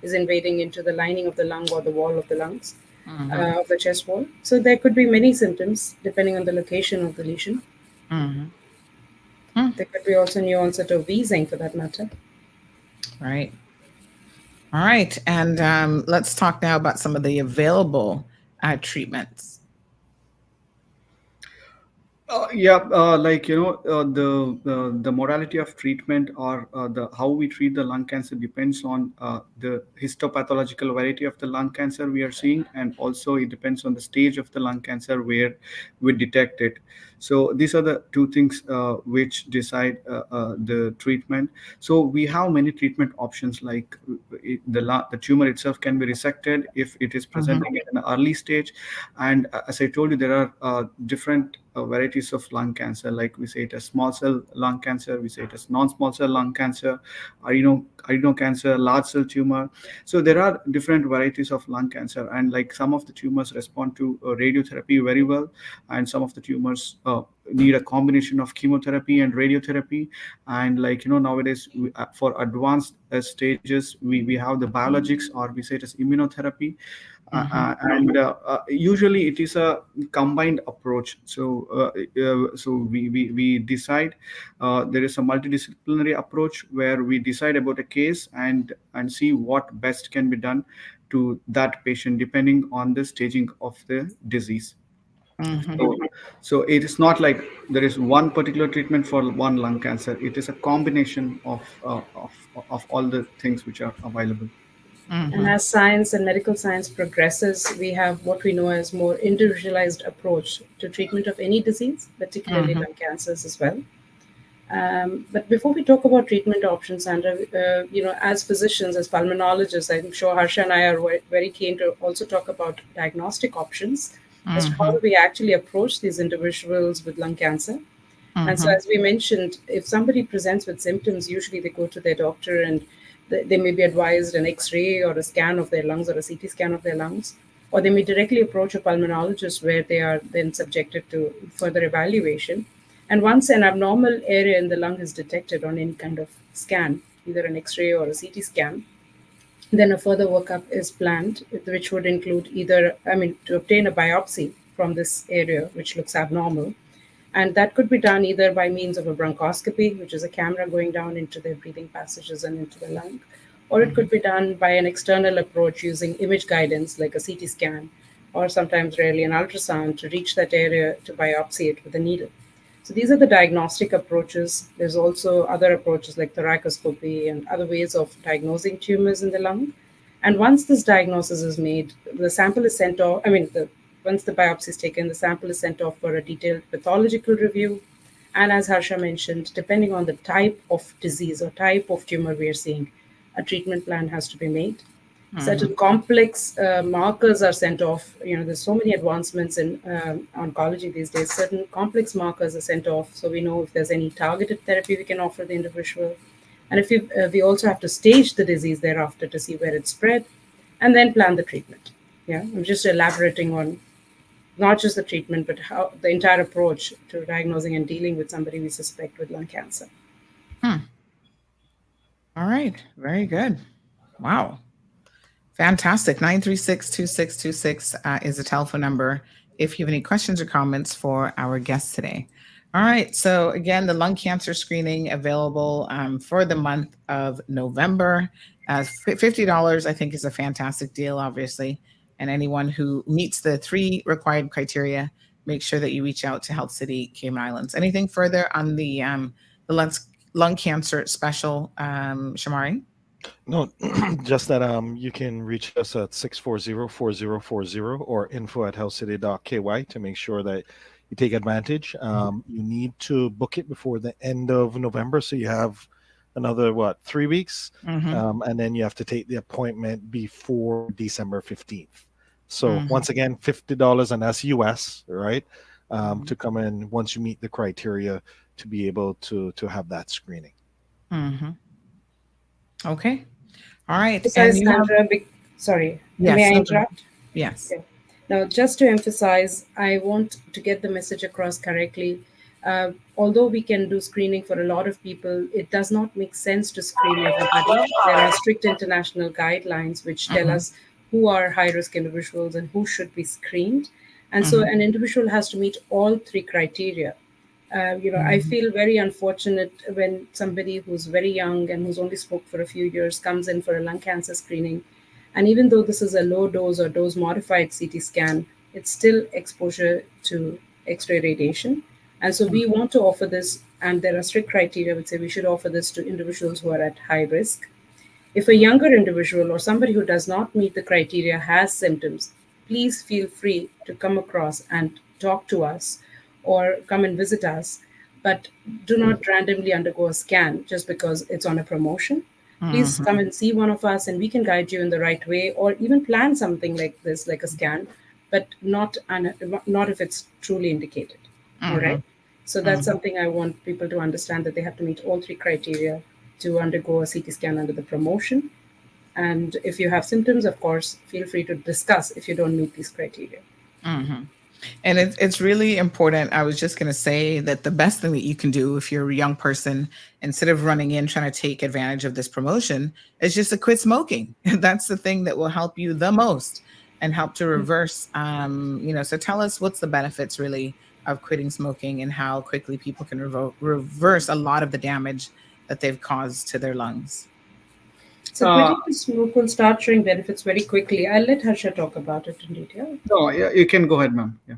is invading into the lining of the lung or the wall of the lungs. Mhm. of the chest wall. So there could be many symptoms depending on the location of the lesion. Mhm. Mm. There could be also new onset of wheezing for that matter. Right. All right. And let's talk now about some of the available treatments. Like the modality of treatment or the how we treat the lung cancer depends on the histopathological variety of the lung cancer we are seeing, and also it depends on the stage of the lung cancer where we detect it. So these are the two things which decide the treatment. So we have many treatment options, like the tumor itself can be resected if it is Mhm. presenting at an early stage. And as I told you, there are different varieties of lung cancer. Like we say it as small cell lung cancer, we say it as non-small cell lung cancer, adeno cancer, large cell tumor. So there are different varieties of lung cancer, and like some of the tumors respond to radiotherapy very well, and some of the tumors need a combination of chemotherapy and radiotherapy. And like nowadays for advanced stages, we have the biologics, or we say it as immunotherapy. Mhm. And usually it is a combined approach. So we decide, there is a multidisciplinary approach where we decide about a case and see what best can be done to that patient depending on the staging of the disease. Mhm. So it is not like there is one particular treatment for one lung cancer. It is a combination of all the things which are available. And Mhm. as science and medical science progresses, we have what we know as more individualized approach to treatment of any disease, particularly Mhm. lung cancers as well. But before we talk about treatment options, Sandra, as physicians, as pulmonologists, I'm sure Harsha and I are very keen to also talk about diagnostic options as to how do Mhm. we actually approach these individuals with lung cancer. And so, Mhm. as we mentioned, if somebody presents with symptoms, usually they go to their doctor and they may be advised an X ray or a scan of their lungs or a CT scan of their lungs, or they may directly approach a pulmonologist where they are then subjected to further evaluation. And once an abnormal area in the lung is detected on any kind of scan, either an X ray or a CT scan, then a further workup is planned, which would include to obtain a biopsy from this area, which looks abnormal, and that could be done either by means of a bronchoscopy, which is a camera going down into the breathing passages and into the lung, or it could Mhm. be done by an external approach using image guidance like a CT scan, or sometimes rarely an ultrasound to reach that area to biopsy it with a needle. So these are the diagnostic approaches. There's also other approaches like thoracoscopy and other ways of diagnosing tumors in the lung. And once this diagnosis is made, the sample is sent off. Once the biopsy is taken, the sample is sent off for a detailed pathological review. And as Harsha mentioned, depending on the type of disease or type of tumor we are seeing, a treatment plan has to be made. Certain Mhm. complex markers are sent off. There's so many advancements in oncology these days. Certain complex markers are sent off, so we know if there's any targeted therapy we can offer the individual. And if we also have to stage the disease thereafter to see where it's spread, and then plan the treatment. Yeah, I'm just elaborating on not just the treatment, but how the entire approach to diagnosing and dealing with somebody we suspect with lung cancer. Hmm. All right. Very good. Wow. Fantastic. 936-2626 is the telephone number if you have any questions or comments for our guests today. All right. So, again, the lung cancer screening available for the month of November. $50, I think, is a fantastic deal, obviously. And anyone who meets the 3 required criteria, make sure that you reach out to Health City Cayman Islands. Anything further on the lung cancer special, Shamari? No, just that you can reach us at 640-4040 or info@healthcity.ky to make sure that you take advantage. You need to book it before the end of November, so you have another 3 weeks, Mm-hmm. and then you have to take the appointment before December 15th. So Mm-hmm. once again, $50, and that's US, right? Mm-hmm. To come in once you meet the criteria to be able to have that screening. Mm-hmm. Okay. All right. And Besides, you have, Sandra, sorry, may yes. I No, interrupt? yes. Okay. Now, just to emphasize, I want to get the message across correctly. Although we can do screening for a lot of people, it does not make sense to screen everybody. There are strict international guidelines which tell Mm-hmm. us who are high risk individuals and who should be screened. And so an individual has to meet all three criteria. I feel very unfortunate when somebody who's very young and who's only smoked for a few years comes in for a lung cancer screening. And even though this is a low dose or dose modified CT scan, it's still exposure to X ray radiation. And so we want to offer this, and there are strict criteria which say we should offer this to individuals who are at high risk. If a younger individual or somebody who does not meet the criteria has symptoms, please feel free to come across and talk to us or come and visit us. But do not randomly undergo a scan just because it's on a promotion. Please come and see one of us and we can guide you in the right way, or even plan something like this, like a scan, but not if it's truly indicated. All right. So that's something I want people to understand, that they have to meet all three criteria to undergo a CT scan under the promotion. And if you have symptoms, of course, feel free to discuss if you don't meet these criteria. And it's really important. I was just going to say that the best thing that you can do if you're a young person, instead of running in trying to take advantage of this promotion, is just to quit smoking. That's the thing that will help you the most and help to reverse. So tell us, what's the benefits really of quitting smoking and how quickly people can reverse a lot of the damage that they've caused to their lungs. So quitting the smoke will start showing benefits very quickly. I'll let Harsha talk about it in detail. No, yeah, you can go ahead, ma'am. Yeah.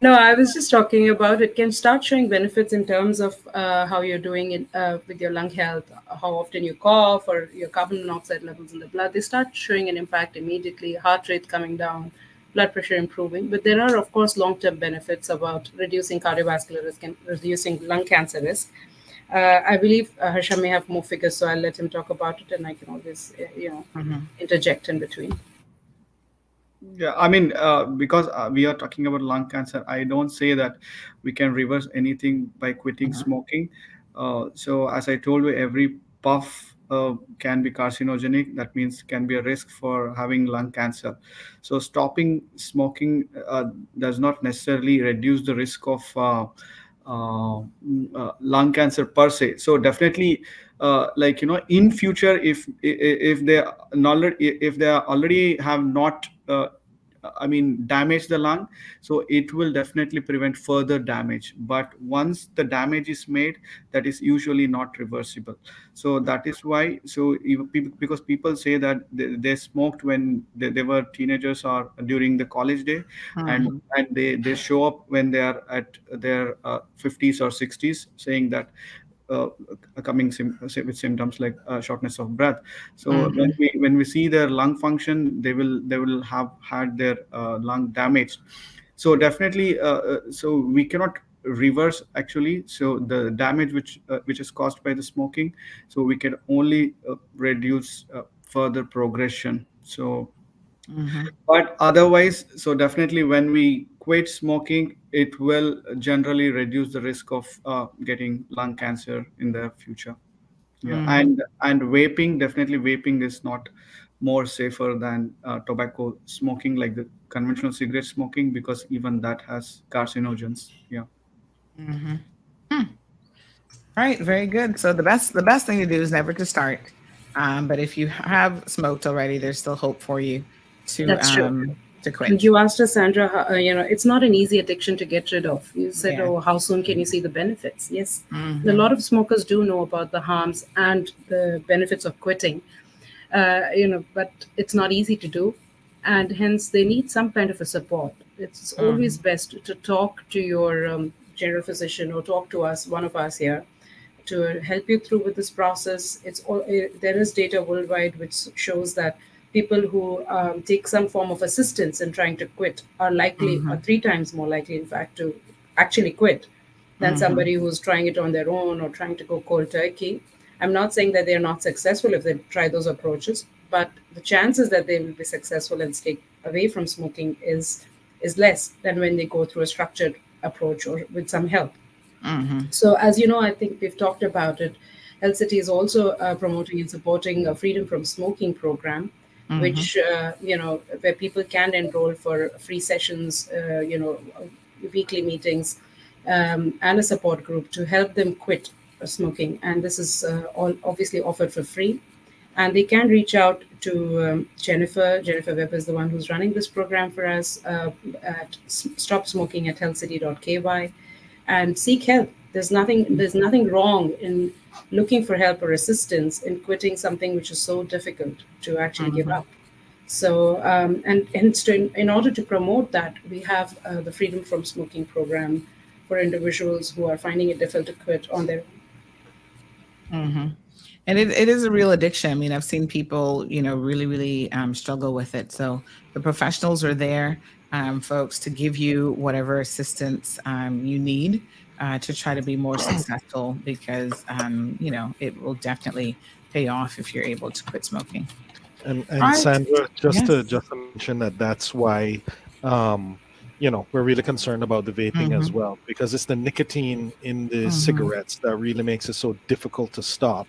No, I was just talking about it can start showing benefits in terms of how you're doing with your lung health, how often you cough, or your carbon monoxide levels in the blood. They start showing an impact immediately, heart rate coming down, blood pressure improving. But there are, of course, long-term benefits about reducing cardiovascular risk and reducing lung cancer risk. I believe Harsha may have more figures, so I'll let him talk about it, and I can always, interject in between. Yeah, I mean, because we are talking about lung cancer, I don't say that we can reverse anything by quitting smoking. So, as I told you, every puff can be carcinogenic. That means can be a risk for having lung cancer. So, stopping smoking does not necessarily reduce the risk of lung cancer per se. So, definitely, in future, if they already have not damage the lung, so it will definitely prevent further damage. But once the damage is made, that is usually not reversible. So that is why, so even because people say that they smoked when they were teenagers or during the college day, and they show up when they are at their 50s or 60s saying that uh, with symptoms like shortness of breath. So when we see their lung function, they will have had their lung damaged. So definitely, so we cannot reverse actually. So the damage which is caused by the smoking, so we can only reduce further progression. So but otherwise, so definitely when we quit smoking, it will generally reduce the risk of getting lung cancer in the future. Yeah, and vaping, definitely vaping is not more safer than tobacco smoking, like the conventional cigarette smoking, because even that has carcinogens. Yeah. Right, very good. So the best thing to do is never to start. But if you have smoked already, there's still hope for you to That's true. to And quit. you asked us, Sandra, it's not an easy addiction to get rid of. You said, Yeah. oh, how soon can you see the benefits? Yes. A lot of smokers do know about the harms and the benefits of quitting, but it's not easy to do. And hence, they need some kind of a support. It's always best to talk to your general physician or talk to us, one of us here, to help you through with this process. There is data worldwide which shows that people who take some form of assistance in trying to quit are likely, or three times more likely, in fact, to actually quit than somebody who's trying it on their own or trying to go cold turkey. I'm not saying that they're not successful if they try those approaches, but the chances that they will be successful and stay away from smoking is less than when they go through a structured approach or with some help. So, as you know, I think we've talked about it. Health City is also promoting and supporting a freedom from smoking program, which where people can enroll for free sessions, weekly meetings, and a support group to help them quit smoking. And this is all obviously offered for free. And they can reach out to Jennifer. Jennifer Webb is the one who's running this program for us at Stop Smoking at healthcity.ky, and seek help. There's nothing wrong in looking for help or assistance in quitting something which is so difficult to actually give Mhm. up. So, and so in order to promote that, we have the Freedom from Smoking program for individuals who are finding it difficult to quit on their Hmm. And it is a real addiction. I mean, I've seen people, really, really struggle with it. So the professionals are there, folks, to give you whatever assistance you need to try to be more successful because, it will definitely pay off if you're able to quit smoking. All And right. Sandra, just to Yes. just to mention that that's why um, we're really concerned about the vaping as Mm-hmm. well, because it's the nicotine in the Mm-hmm. cigarettes that really makes it so difficult to stop.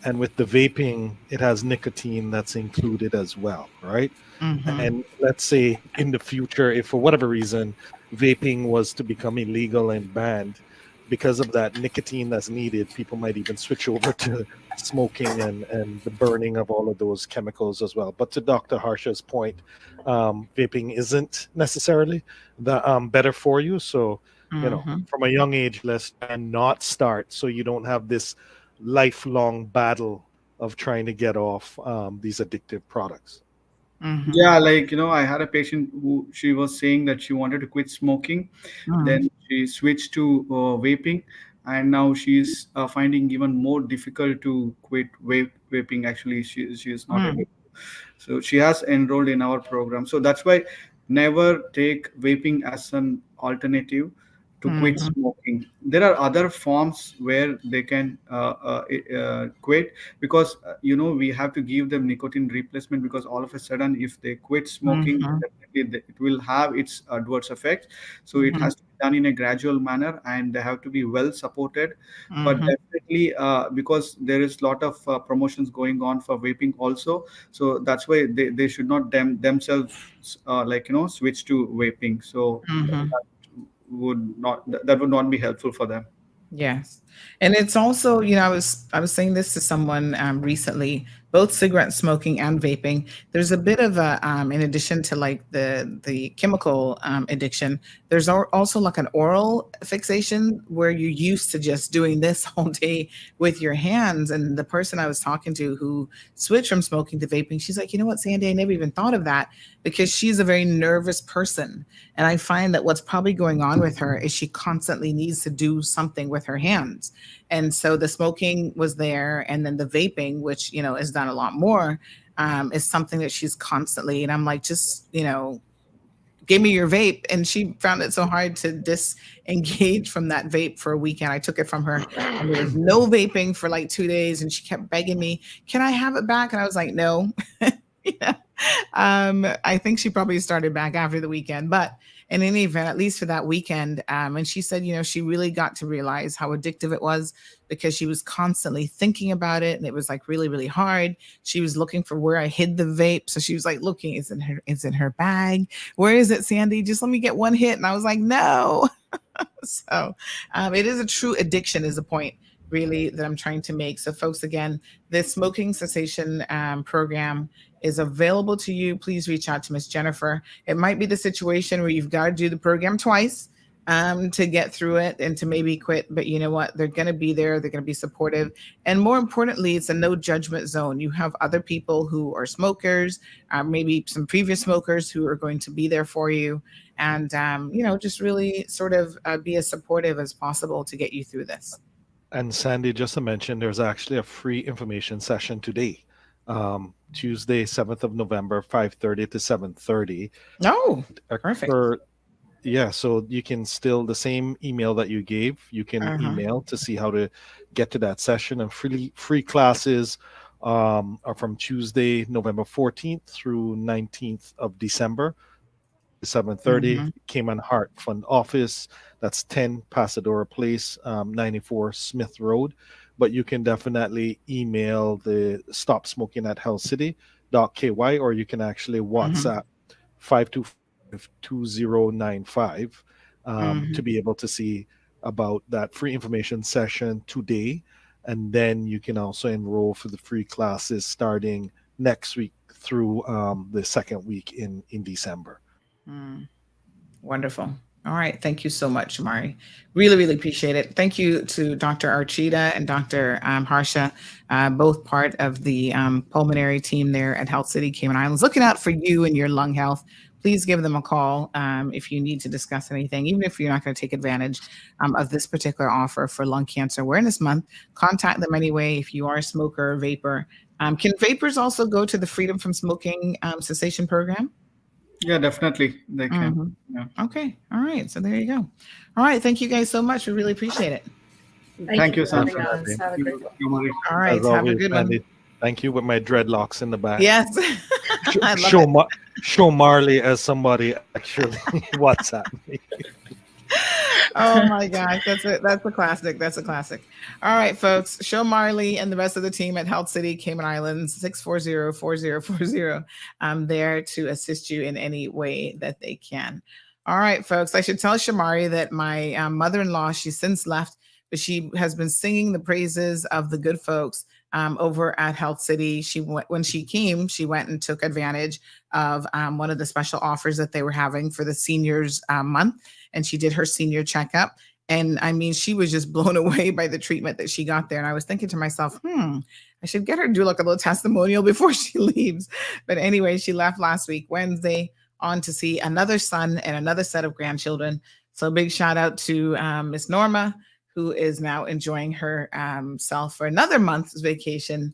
And with the vaping, it has nicotine that's included as well, right? Mm-hmm. And let's say in the future, if for whatever reason vaping was to become illegal and banned, because of that nicotine that's needed, people might even switch over to smoking and the burning of all of those chemicals as well. But to Dr. Harsha's point, vaping isn't necessarily the better for you. So, Mm-hmm. from a young age, let's try and not start so you don't have this lifelong battle of trying to get off these addictive products. Mm-hmm. Yeah, like I had a patient who she was saying that she wanted to quit smoking, Mm-hmm. then she switched to vaping, and now she's finding even more difficult to quit vaping. Actually, she is not able. So she has enrolled in our program. So that's why never take vaping as an alternative to quit Mm-hmm. smoking. There are other forms where they can quit, because we have to give them nicotine replacement, because all of a sudden if they quit smoking, Mm-hmm. definitely it will have its adverse effects. So it Mm-hmm. has to be done in a gradual manner, and they have to be well supported. But Mm-hmm. definitely, because there is a lot of promotions going on for vaping also, so that's why they should not themselves switch to vaping. So Mm-hmm. that would not be helpful for them. Yes. And it's also, I was saying this to someone recently, both cigarette smoking and vaping. There's a bit of a in addition to like the chemical addiction, there's also like an oral fixation where you're used to just doing this all day with your hands. And the person I was talking to who switched from smoking to vaping, she's like, you know what, Sandy, I never even thought of that because she's a very nervous person. And I find that what's probably going on with her is she constantly needs to do something with her hands. And so the smoking was there. And then the vaping, which, is done a lot more, is something that she's constantly, and I'm like, just, give me your vape. And she found it so hard to disengage from that vape for a weekend. I took it from her and there was no vaping for like 2 days. And she kept begging me, can I have it back? And I was like, no. Yeah. I think she probably started back after the weekend, but in any event, at least for that weekend, and she said, she really got to realize how addictive it was because she was constantly thinking about it, and it was like really, really hard. She was looking for where I hid the vape, so she was like looking, is in her bag? Where is it, Sandy? Just let me get one hit, and I was like, no. So it is a true addiction, is the point really that I'm trying to make. So, folks, again, the smoking cessation program is available to you. Please reach out to Miss Jennifer. It might be the situation where you've got to do the program twice to get through it and to maybe quit. But you know what? They're going to be there. They're going to be supportive. And more importantly, it's a no judgment zone. You have other people who are smokers, maybe some previous smokers who are going to be there for you. And, just really sort of be as supportive as possible to get you through this. And Sandy, just to mention, there's actually a free information session today, Tuesday, 7th of November, 5:30 to 7:30. Oh, perfect. Occur, yeah, so you can still the same email that you gave, you can Uh-huh. email to see how to get to that session. And free classes are from Tuesday, November 14th through 19th of December. 7:30 Mm-hmm. Cayman Heart Fund Office. That's 10 Pasadora Place, 94 Smith Road. But you can definitely email the Stop Smoking at Health City.ky, or you can actually Mm-hmm. WhatsApp 525-2095 to Mm-hmm. be able to see about that free information session today. And then you can also enroll for the free classes starting next week, through the second week in December. Wonderful. All right. Thank you so much, Shamari. Really, really appreciate it. Thank you to Dr. Archita and Dr. Harsha, both part of the pulmonary team there at Health City Cayman Islands, looking out for you and your lung health. Please give them a call if you need to discuss anything, even if you're not going to take advantage of this particular offer for Lung Cancer Awareness Month. Contact them anyway if you are a smoker or vapor. Can vapors also go to the Freedom from Smoking Cessation Program? Yeah, definitely they can. Yeah. Okay. All right. So there you go. All right. Thank you guys so much. We really appreciate it. Thank you, for Sam. having us. Have a great one. All right. As Have a always, good one. Mandy, thank you with my dreadlocks in the back. Yes. I love show, it. show Marley as somebody actually WhatsApp me. Oh my gosh, that's a classic. That's a classic. All right, folks. Show Marley and the rest of the team at Health City Cayman Islands 640-4040. I'm there to assist you in any way that they can. All right, folks. I should tell Shamari that my mother-in-law, she's since left, but she has been singing the praises of the good folks over at Health City. When she came, she went and took advantage of one of the special offers that they were having for the seniors month. And she did her senior checkup. And I mean, she was just blown away by the treatment that she got there. And I was thinking to myself, I should get her to do like a little testimonial before she leaves. But anyway, she left last week, Wednesday, on to see another son and another set of grandchildren. So big shout out to Miss Norma, who is now enjoying her self for another month's vacation